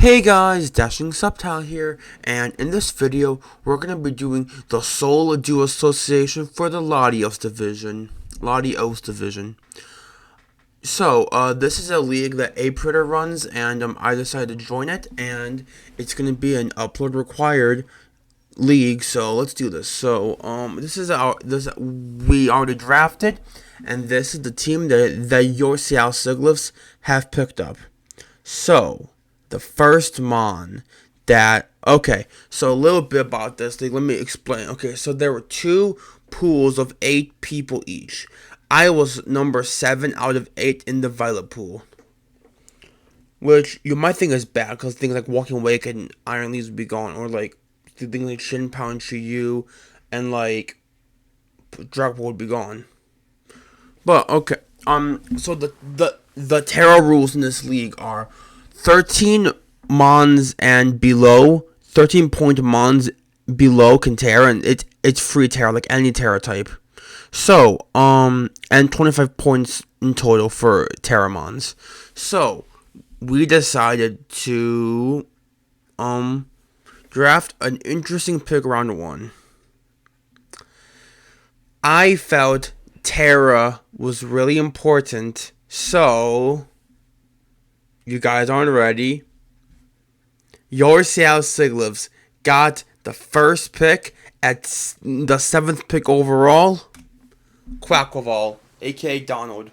Hey guys, Dashing Subtile here, and in this video, we're going to be doing the Solo Duo Association for the Latios division. So, this is a league that Apritter runs, and I decided to join it, and it's going to be an upload required league, so let's do this. So, we already drafted, and this is the team that your Seattle Siglifs have picked up. So, the first mon okay, so a little bit about this league, let me explain. Okay, so there were two pools of 8 people each. I was number 7 out of 8 in the Violet pool, which you might think is bad, because things like Walking Wake and Iron Leaves would be gone, or like things like Shin Pound Shiyu and like Dragapult would be gone. But okay, so the Terra rules in this league are 13 mons and below, 13-point mons below can Terra, and it's free Terra, like any Terra type. So, and 25 points in total for Terra mons. So, we decided to, draft an interesting pick round 1. I felt Terra was really important, so you guys aren't ready. Your Seattle Siglifs got the first pick at the 7th pick overall. Quaquaval, aka Donald.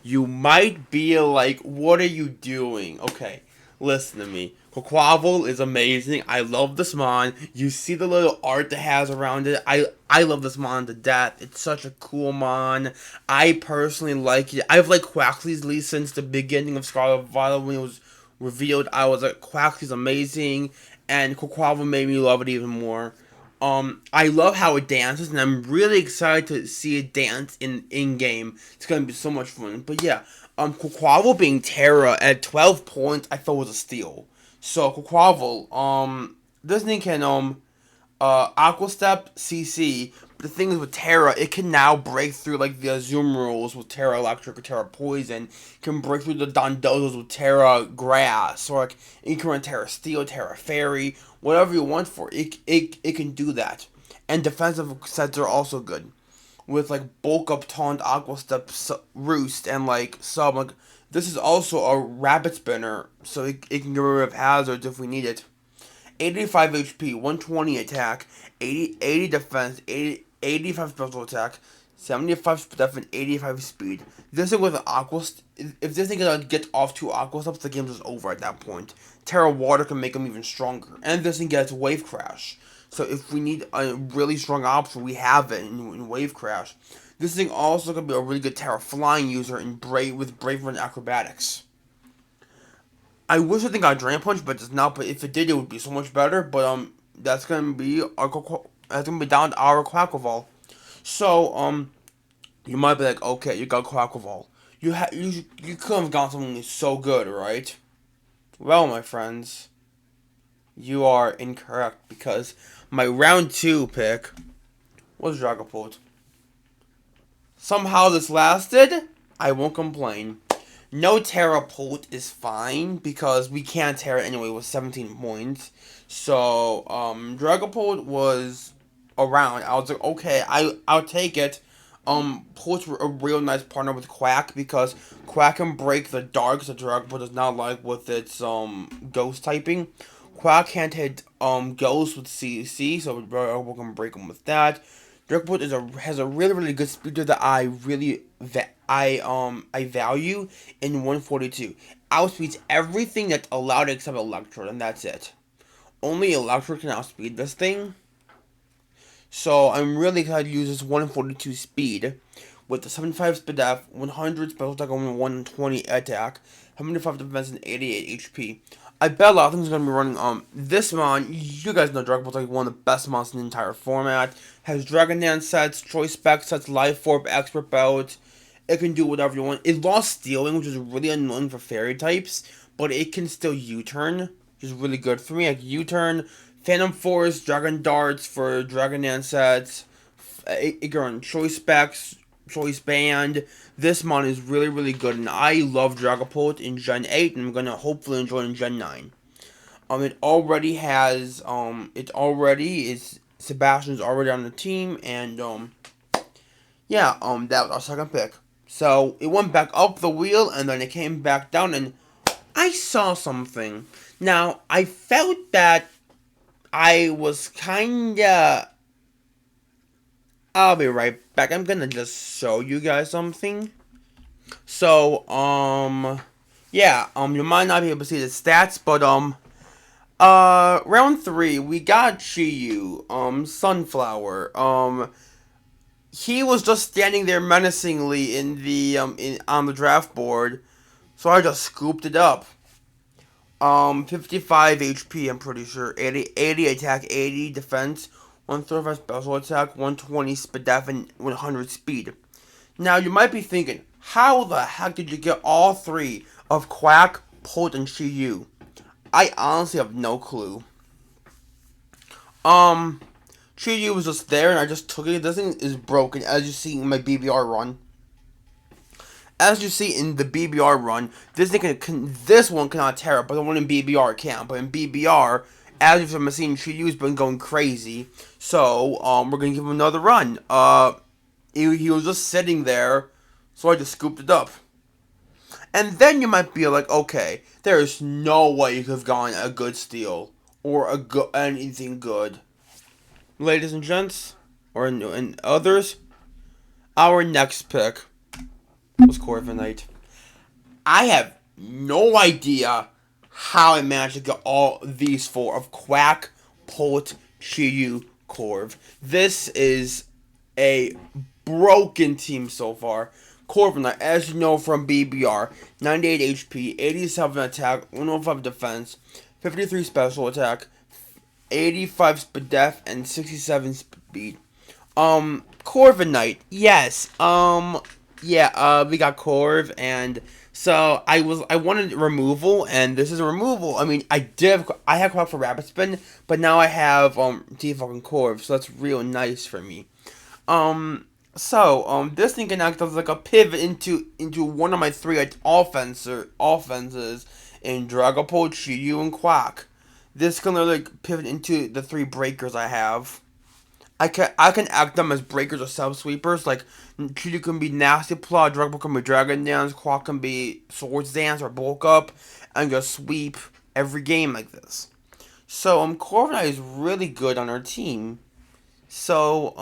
You might be like, what are you doing? Okay, listen to me. Quaquaval is amazing. I love this mon. You see the little art that has around it. I love this mon to death. It's such a cool mon. I personally like it. I've liked Quaxly's since the beginning of Scarlet Violet when it was revealed. I was like, Quaxly's amazing, and Quaquaval made me love it even more. I love how it dances, and I'm really excited to see it dance in game. It's gonna be so much fun. But yeah, Quaquaval being Terra at 12 points, I thought was a steal. So Quaquaval, this thing can Aqua Step CC. But the thing is with Terra, it can now break through like the Azumarill with Terra Electric or Terra Poison. It can break through the Dondozos with Terra Grass, or like it can run Terra Steel, Terra Fairy, whatever you want for it. It can do that. And defensive sets are also good, with like Bulk Up, Taunt, Aqua Step, Roost, and like Sub. Like, this is also a Rabbit Spinner, so it can get rid of hazards if we need it. 85 HP, 120 attack, 80 defense, 85 special attack, 75 def, and 85 speed. This thing with an Aqua, if this thing gets off 2 Aqua Steps, the game's just over at that point. Terra Water can make them even stronger. And this thing gets Wave Crash. So if we need a really strong option, we have it in Wave Crash. This thing also can be a really good Terra Flying user with Braver and Acrobatics. I wish I think got Drain Punch, but it's not. But if it did, it would be so much better. But that's gonna be down to our Quaquaval. So you might be like, okay, you got Quaquaval. You could have gotten something so good, right? Well, my friends, you are incorrect, because my round 2 pick was Dragapult. Somehow this lasted. I won't complain. No Terrapult is fine, because we can't Terra anyway with 17 points. So, Dragapult was around. I was like, okay, I'll take it. Pult's a real nice partner with Quack, because Quack can break the dark, so Dragapult does not like with its, ghost typing. Quack can't hit, ghost with CC, so Dragapult can break him with that. Dragapult has a really good speeder that I really I value in 142. Outspeeds everything that's allowed except Eelektross, and that's it. Only Eelektross can outspeed this thing. So I'm really excited to use this 142 speed with the 75 speed def, 100 special attack, and 120 attack, 75 defense, and 88 HP. I bet a lot of things are going to be running this mon. You guys know Dragapult's like one of the best mons in the entire format. Has Dragon Dance sets, Choice Spec sets, Life Orb, Expert Belt. It can do whatever you want. It lost Stealing, which is really annoying for fairy types, but it can still U-turn, which is really good for me. Like U-turn, Phantom Force, Dragon Darts for Dragon Dance sets. It can run Choice Specs, Choice Band. This mon is really good, and I love Dragapult in Gen 8, and I'm going to hopefully enjoy it in Gen 9. It already has, Sebastian's already on the team, and, yeah, that was our second pick. So, it went back up the wheel, and then it came back down, and I saw something. Now, I felt that I was kinda... I'll be right back. I'm gonna just show you guys something. So, yeah, you might not be able to see the stats, but, round 3, we got Chiyu, Sunflower, he was just standing there menacingly on the draft board, so I just scooped it up. 55 HP, I'm pretty sure, 80 attack, 80 defense, 135 special attack, 120 speed def, and 100 speed. Now, you might be thinking, how the heck did you get all 3 of Quack, Pult, and Chiyu? I honestly have no clue. Chiyu was just there, and I just took it. This thing is broken, as you see in my BBR run. As you see in the BBR run, this one cannot tear up, but the one in BBR can. But in BBR, as you've been seeing, Chiyu's been going crazy. So, we're gonna give him another run. He was just sitting there, so I just scooped it up. And then you might be like, okay, there is no way you could have gotten a good steal or anything good. Ladies and gents, and others, our next pick was Corviknight. I have no idea how I managed to get all these 4 of Quack, Pult, Chiyu, Corv. This is a broken team so far. Corviknight, as you know from BBR, 98 HP, 87 attack, 105 defense, 53 special attack, 85 speed def, and 67 speed. Corviknight, yes. We got Corv, and so I wanted removal, and this is a removal. I mean, I had Quack for Rapid Spin, but now I have default and Corv, so that's real nice for me. This thing can act as like a pivot into one of my 3 offenses in Dragapult, Chiyu, and Quack. This can literally pivot into the 3 breakers I have. I can act them as breakers or sub-sweepers. Like, Chiyu can be Nasty Plot, Dragapult can be Dragon Dance, Quack can be Swords Dance or Bulk Up, and just sweep every game like this. So, Corviknight is really good on our team. So,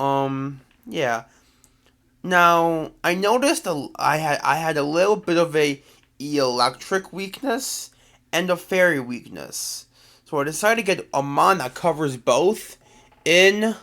yeah. Now, I noticed I had a little bit of a electric weakness and a fairy weakness. So I decided to get a mon that covers both in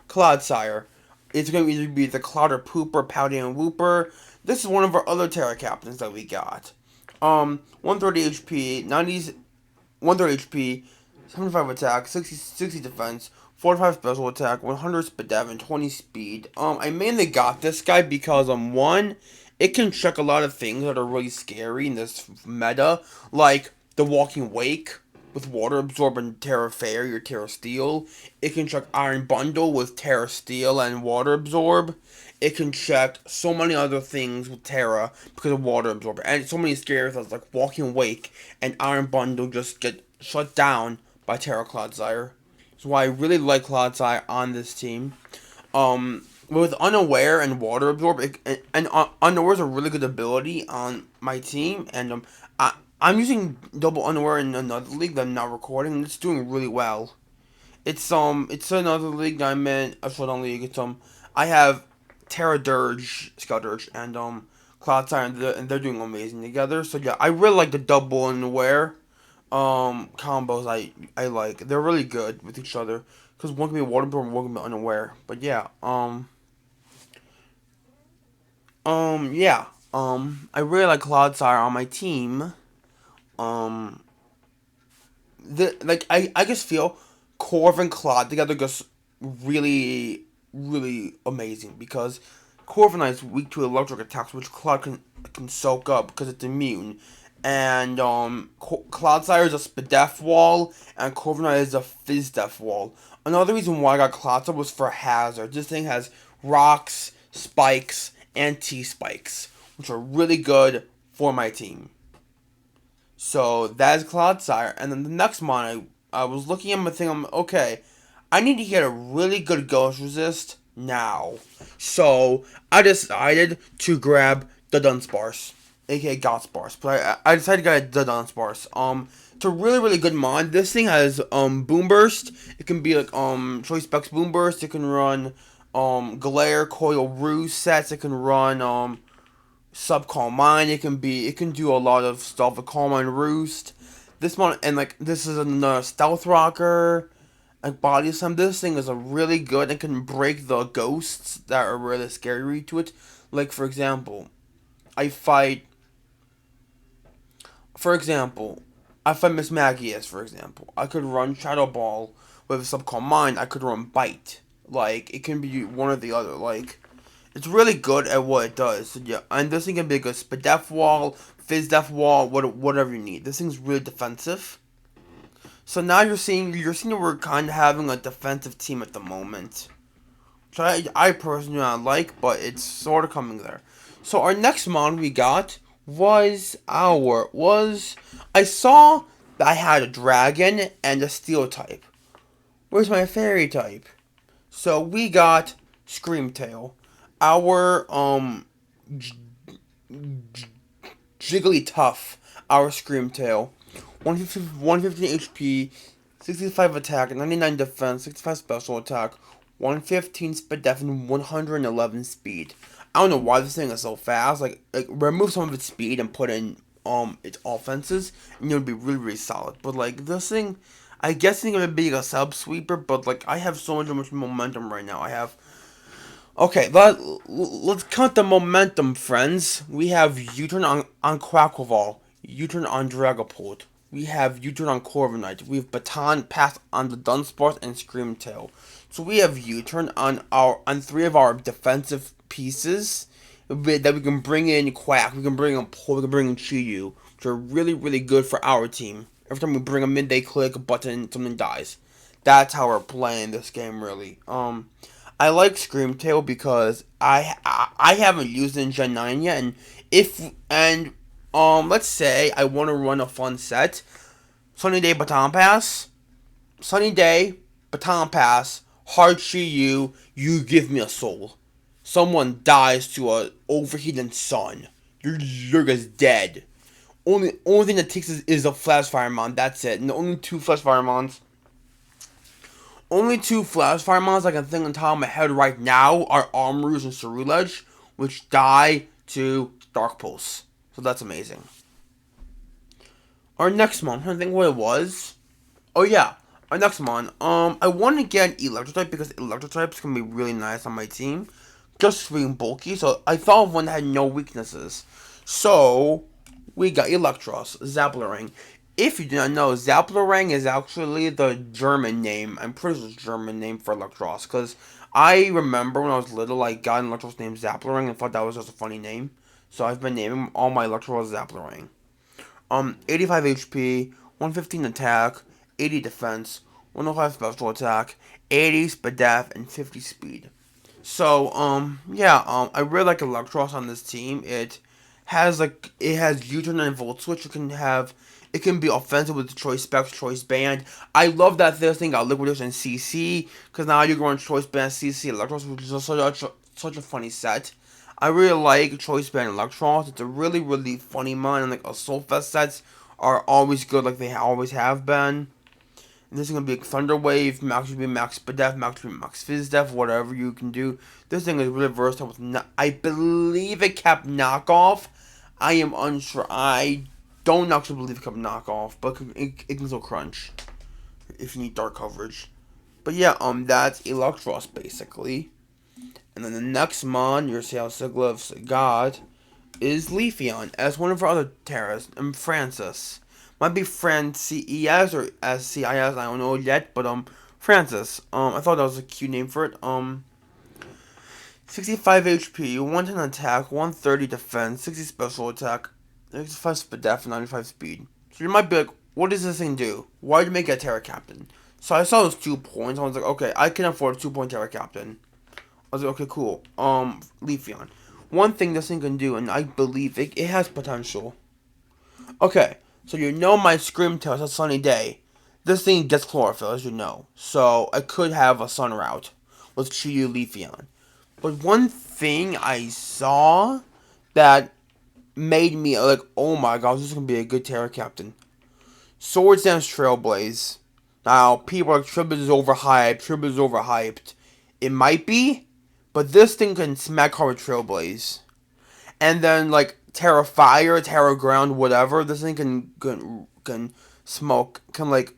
Clodsire. It's going to either be the Cloud or Pooper, Pouty, and Wooper. This is one of our other Terra Captains that we got. 130 HP, 130 HP, 75 attack, 60 defense, 45 special attack, 100 speed def, and 20 speed. I mainly got this guy because, 1, it can check a lot of things that are really scary in this meta, like the Walking Wake with Water Absorb and Terra Fairy or Terra Steel. It can check Iron Bundle with Terra Steel and Water Absorb. It can check so many other things with Terra because of Water Absorb. And so many scary things like Walking Wake and Iron Bundle just get shut down by Terra Clodsire. That's why I really like Clodsire on this team. With Unaware and Water Absorb, Unaware is a really good ability on my team, and I'm using double Unaware in another league that I'm not recording, and it's doing really well. It's another league that I'm in, a showdown league. I have Terra Dirge, Scout Dirge, and Clodsire, and they're doing amazing together. So yeah, I really like the double Unaware combos. I like. They're really good with each other because one can be Water Absorb and one can be Unaware. But yeah, I really like Clodsire on my team. I just feel Corv and Clod together just really, really amazing because Corviknight is weak to electric attacks, which Clod can soak up because it's immune. And Clodsire is a Spidef wall, and Corviknight is a Fizdef wall. Another reason why I got Clodsire was for hazard. This thing has rocks, spikes, and T-spikes, which are really good for my team. So that is Clodsire. And then the next mon, I was looking at my thing. I'm okay. I need to get a really good ghost resist now. So I decided to grab the Dudunsparce, aka Godsparce. But I decided to get a Dudunsparce. It's a really good mod. This thing has boom burst. It can be like choice specs boom burst. It can run glare, coil, ruse sets. It can run sub calm mine. It can do a lot of stuff with calm mine roost. This one, and like this is another stealth rocker, like body slam. This thing is a really good and can break the ghosts that are really scary to it. Like for example, I fight. For example, I fight Miss Magius. For example, I could run Shadow Ball with a sub calm mine. I could run Bite. Like it can be one or the other. Like it's really good at what it does. So yeah, and this thing can be a good spit def wall, fizz def wall, whatever you need. This thing's really defensive. So now you're seeing that we're kind of having a defensive team at the moment, which I personally not like, but it's sort of coming there. So our next mon we got was I saw that I had a dragon and a steel type. Where's my fairy type? So we got Screamtail. Our Jigglytuff, our Screamtail, 115 HP, 65 attack, 99 defense, 65 special attack, 115 speed def, and 111 speed. I don't know why this thing is so fast. Like remove some of its speed and put in its offenses, and it would be really solid. But like this thing, I guess it's gonna be a sub sweeper. But like I have so much momentum right now. I have. Okay, let's count the momentum, friends. We have U-turn on Quaquaval, U-turn on Dragapult. We have U-turn on Corviknight. We have Baton Pass on the Dudunsparce and Screamtail. So we have U-turn on three of our defensive pieces that we can bring in Quack, we can bring in Pull, we can bring in Chiyu, which are really good for our team. Every time we bring them in, they click a button, something dies. That's how we're playing this game, really. I like Screamtail because I haven't used it in Gen 9 yet, and let's say I want to run a fun set. Sunny Day Baton Pass, Hard Chiyu, you give me a soul. Someone dies to a overheating sun. You're just dead. Only thing that takes is a Flash Firemon. That's it. And the only two Flash Firemons I can think on top of my head right now are Armrouge and Cerulege, which die to Dark Pulse. So that's amazing. Our next mon, I think what it was. Oh yeah, our next mon. I want to get an Eelektrotype because Eelektrotypes can be really nice on my team, just being bulky. So I thought of one that had no weaknesses. So we got Eelektross, Zaplarang. If you do not know, Zaplarang is actually the German name. I'm pretty sure it's German name for Eelektross. Because I remember when I was little, I got an Eelektross named Zaplarang and thought that was just a funny name. So I've been naming all my Eelektross Zaplarang. 85 HP, 115 attack, 80 defense, 105 special attack, 80 speed def, and 50 speed. So, I really like Eelektross on this team. It has U-turn and Volt Switch. It can be offensive with the Choice Specs, Choice Band. I love that this thing got Liquidation and CC, because now you can run Choice Band, CC, Eelektross, which is such a funny set. I really like Choice Band Eelektross. It's a really funny mon, and like Assault sets are always good, like they always have been. And this is gonna be like Thunder Wave, max should be max speed def, max should be max fizz def, whatever you can do. This thing is really versatile with I believe it kept knockoff. I am unsure. I don't actually believe it kept knockoff, but it can still crunch if you need dark coverage. But yeah, that's Eelektross basically. And then the next mon, your Sales Siglyph's God, is Leafeon, as one of our other Terras, and Francis. Might be Francis or SCIS, I don't know yet, but Francis. I thought that was a cute name for it. 65 HP, 110 attack, 130 defense, 60 special attack, 65 speed def, and 95 speed. So you might be like, what does this thing do? Why did you make it a Terra Captain? So I saw those 2 points, I was like, okay, I can afford a 2-point Terra Captain. I was like, okay, cool. Leafeon. One thing this thing can do, and I believe it has potential. Okay, So you know my Screamtail is a sunny day. This thing gets chlorophyll, as you know. So I could have a sun route with Chiyu Leafeon. But one thing I saw that made me like, oh my gosh, this is going to be a good Terra Captain. Swords Dance Trailblaze. Now, people are like, Tribute is overhyped. It might be, but this thing can smack hard with Trailblaze. And then, like, Terra Fire, Terra Ground, whatever, this thing can smoke, can, like,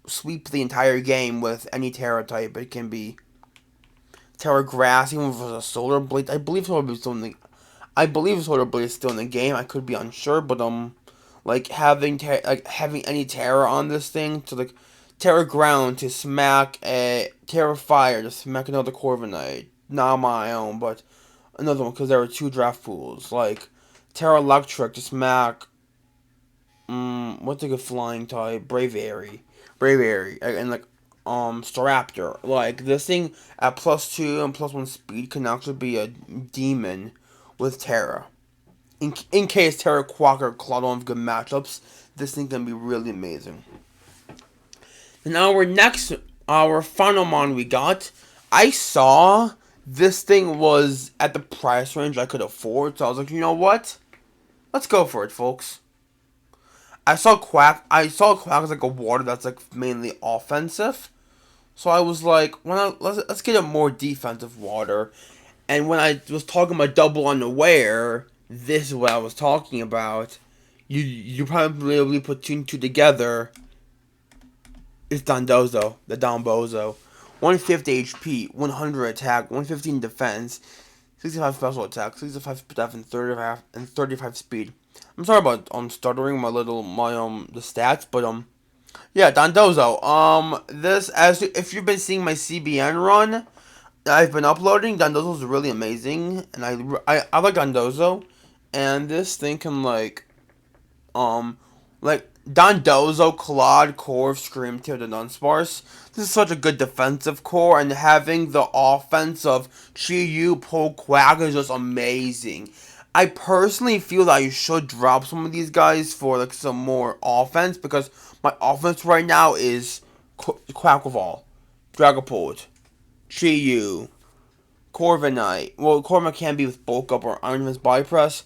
sweep the entire game with any Terra type. It can be Terra Grass, even if it was a Solar Blade. I believe Solar Blade is still in the game. I could be unsure, but, like, having any Terra on this thing to, like, Terra Ground to smack a Terra Fire to smack another Corviknight. Not my own, but another one, because there were 2 draft pools. Like, Terra Electric to smack, what's like a flying type? Braviary, and like, Staraptor. Like, this thing at +2 and +1 speed can actually be a demon with Terra. In case Terra Quack or CLOD don't have good matchups, this thing can be really amazing. And our final mon we got, I saw this thing was at the price range I could afford, so I was like, you know what? Let's go for it, folks. I saw Quack as like a water that's like mainly offensive. So I was like, let's get a more defensive water. And when I was talking about double unaware, this is what I was talking about. You probably put 2 and 2 together. It's Dondozo, the Dondozo. 150 HP, 100 attack, 115 defense, 65 special attack, 65 def, and 35 speed. I'm sorry about stuttering the stats, but yeah, Dondozo. If you've been seeing my CBN run that I've been uploading, Dondozo is really amazing, and I like Dondozo, and this thing can like Dondozo, CLOD, Core, Screamtail, Dudunsparce. This is such a good defensive core, and having the offense of Chiyu, Quack is just amazing. I personally feel that you should drop some of these guys for like some more offense, because my offense right now is Quaquaval, Dragapult, Chiyu, Corviknight. Well, Corviknight can be with bulk up or Iron Fist bypass.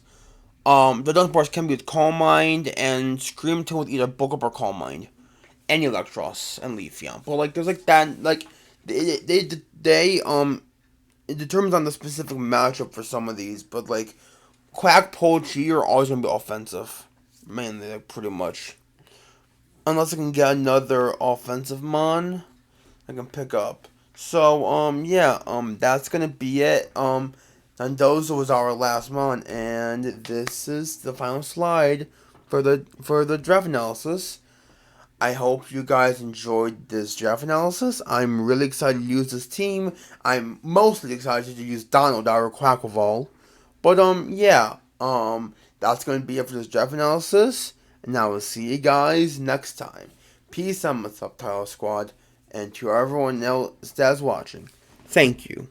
The Dudunsparce can be with Calm Mind, and Screamtail with either Bulk Up or Calm Mind. And Eelektross and Leafeon. But, like, there's, like, that, like, it determines on the specific matchup for some of these, but, like, Quack, Chi are always going to be offensive. Man, they're pretty much. Unless I can get another offensive mon I can pick up. So, yeah, that's going to be it. Dondozo was our last mon, and this is the final slide for the draft analysis. I hope you guys enjoyed this draft analysis. I'm really excited to use this team. I'm mostly excited to use Donald, our Quaquaval. But yeah, that's gonna be it for this draft analysis. And I will see you guys next time. Peace out, my Subtitle Squad, and to everyone else that's watching. Thank you.